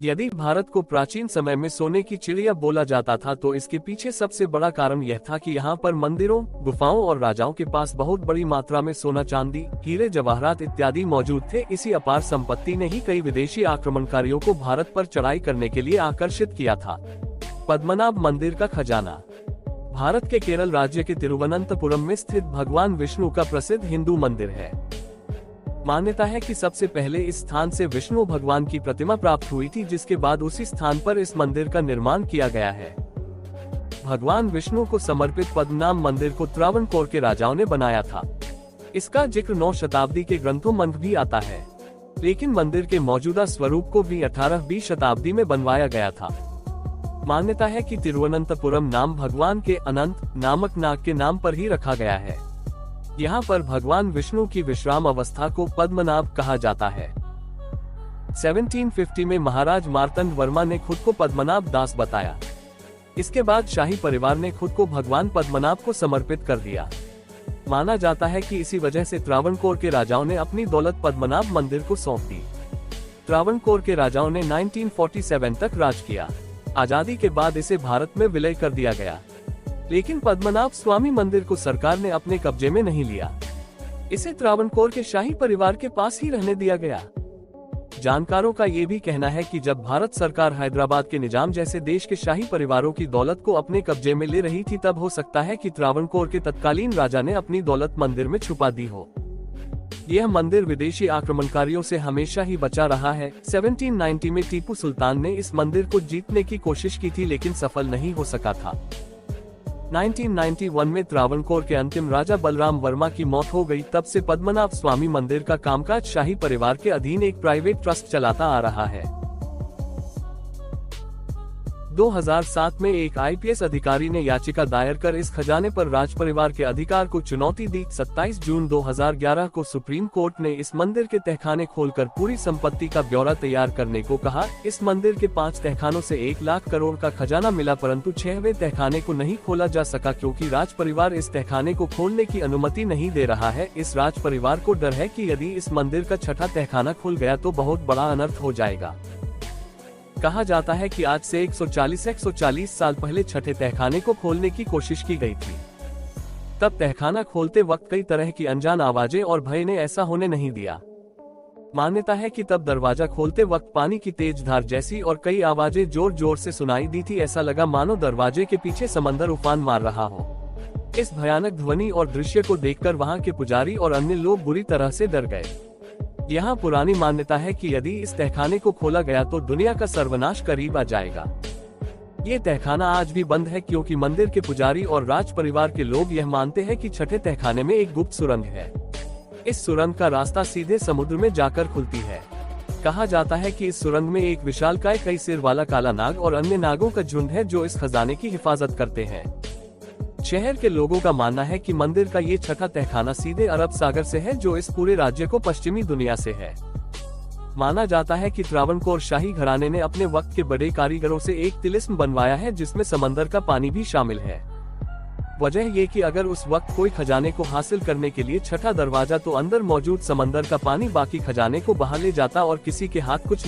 यदि भारत को प्राचीन समय में सोने की चिड़िया बोला जाता था तो इसके पीछे सबसे बड़ा कारण यह था कि यहाँ पर मंदिरों, गुफाओं और राजाओं के पास बहुत बड़ी मात्रा में सोना, चांदी, हीरे, जवाहरात इत्यादि मौजूद थे। इसी अपार संपत्ति ने ही कई विदेशी आक्रमणकारियों को भारत पर चढ़ाई करने के लिए आकर्षित किया था। पद्मनाभ मंदिर का खजाना। भारत के केरल राज्य के तिरुवनंतपुरम में स्थित भगवान विष्णु का प्रसिद्ध हिंदू मंदिर है। मान्यता है कि सबसे पहले इस स्थान से विष्णु भगवान की प्रतिमा प्राप्त हुई थी, जिसके बाद उसी स्थान पर इस मंदिर का निर्माण किया गया है। भगवान विष्णु को समर्पित पद्मनाभ मंदिर को त्रावणकोर के राजाओं ने बनाया था। इसका जिक्र 9 शताब्दी के ग्रंथों में भी आता है, लेकिन मंदिर के मौजूदा स्वरूप को भी 18वीं शताब्दी में बनवाया गया था। मान्यता है कि तिरुवनंतपुरम नाम भगवान के अनंत नामक नाग के नाम पर ही रखा गया है। यहाँ पर भगवान विष्णु की विश्राम अवस्था को पद्मनाभ कहा जाता है। 1750 में महाराज मार्तंड वर्मा ने खुद को पद्मनाभ दास बताया। इसके बाद शाही परिवार ने खुद को भगवान पद्मनाभ को समर्पित कर दिया। माना जाता है कि इसी वजह से त्रावणकोर के राजाओं ने अपनी दौलत पद्मनाभ मंदिर को सौंप दी। त्रावणकोर के राजाओं ने 1947 तक राज किया। आजादी के बाद इसे भारत में विलय कर दिया गया, लेकिन पद्मनाभ स्वामी मंदिर को सरकार ने अपने कब्जे में नहीं लिया। इसे त्रावणकोर के शाही परिवार के पास ही रहने दिया गया। जानकारों का ये भी कहना है कि जब भारत सरकार हैदराबाद के निजाम जैसे देश के शाही परिवारों की दौलत को अपने कब्जे में ले रही थी, तब हो सकता है कि त्रावणकोर के तत्कालीन राजा ने अपनी दौलत मंदिर में छुपा दी हो। यह मंदिर विदेशी आक्रमणकारियों से हमेशा ही बचा रहा है। 1790 में टीपू सुल्तान ने इस मंदिर को जीतने की कोशिश की थी, लेकिन सफल नहीं हो सका था। 1991 में त्रावणकोर के अंतिम राजा बलराम वर्मा की मौत हो गई। तब से पद्मनाभ स्वामी मंदिर का कामकाज शाही परिवार के अधीन एक प्राइवेट ट्रस्ट चलाता आ रहा है। 2007 में एक आईपीएस अधिकारी ने याचिका दायर कर इस खजाने पर राज परिवार के अधिकार को चुनौती दी। 27 जून 2011 को सुप्रीम कोर्ट ने इस मंदिर के तहखाने खोलकर पूरी संपत्ति का ब्यौरा तैयार करने को कहा। इस मंदिर के 5 तहखानों से 1 लाख करोड़ का खजाना मिला, परंतु 6वें तहखाने को नहीं खोला जा सका क्योंकि राज परिवार इस तहखाने को खोलने की अनुमति नहीं दे रहा है। इस राज परिवार को डर है कि यदि इस मंदिर का 6ठा तहखाना खुल गया तो बहुत बड़ा अनर्थ हो जाएगा। कहा जाता है कि आज से 140 साल पहले 6ठे तहखाने को खोलने की कोशिश की गई थी। तब तहखाना खोलते वक्त कई तरह की अनजान आवाजें और भय ने ऐसा होने नहीं दिया। मान्यता है कि तब दरवाजा खोलते वक्त पानी की तेज धार जैसी और कई आवाजें जोर जोर से सुनाई दी थी। ऐसा लगा मानो दरवाजे के पीछे समंदर उफान मार रहा हो। इस भयानक ध्वनि और दृश्य को देखकर वहां के पुजारी और अन्य लोग बुरी तरह से डर गए। यहाँ पुरानी मान्यता है कि यदि इस तहखाने को खोला गया तो दुनिया का सर्वनाश करीब आ जाएगा। ये तहखाना आज भी बंद है क्योंकि मंदिर के पुजारी और राज परिवार के लोग यह मानते हैं कि 6ठे तहखाने में एक गुप्त सुरंग है। इस सुरंग का रास्ता सीधे समुद्र में जाकर खुलती है। कहा जाता है कि इस सुरंग में एक विशालकाय कई सिर वाला काला नाग और अन्य नागों का झुंड है जो इस खजाने की हिफाजत करते हैं। शहर के लोगों का मानना है कि मंदिर का ये 6ठा तहखाना सीधे अरब सागर से है, जो इस पूरे राज्य को पश्चिमी दुनिया से है। माना जाता है कि त्रावणकोर शाही घराने ने अपने वक्त के बड़े कारीगरों से एक तिलिस्म बनवाया है जिसमें समंदर का पानी भी शामिल है। वजह ये कि अगर उस वक्त कोई खजाने को हासिल करने के लिए 6ठा दरवाजा तो अंदर मौजूद समंदर का पानी बाकी खजाने को बहा ले जाता और किसी के हाथ कुछ नहीं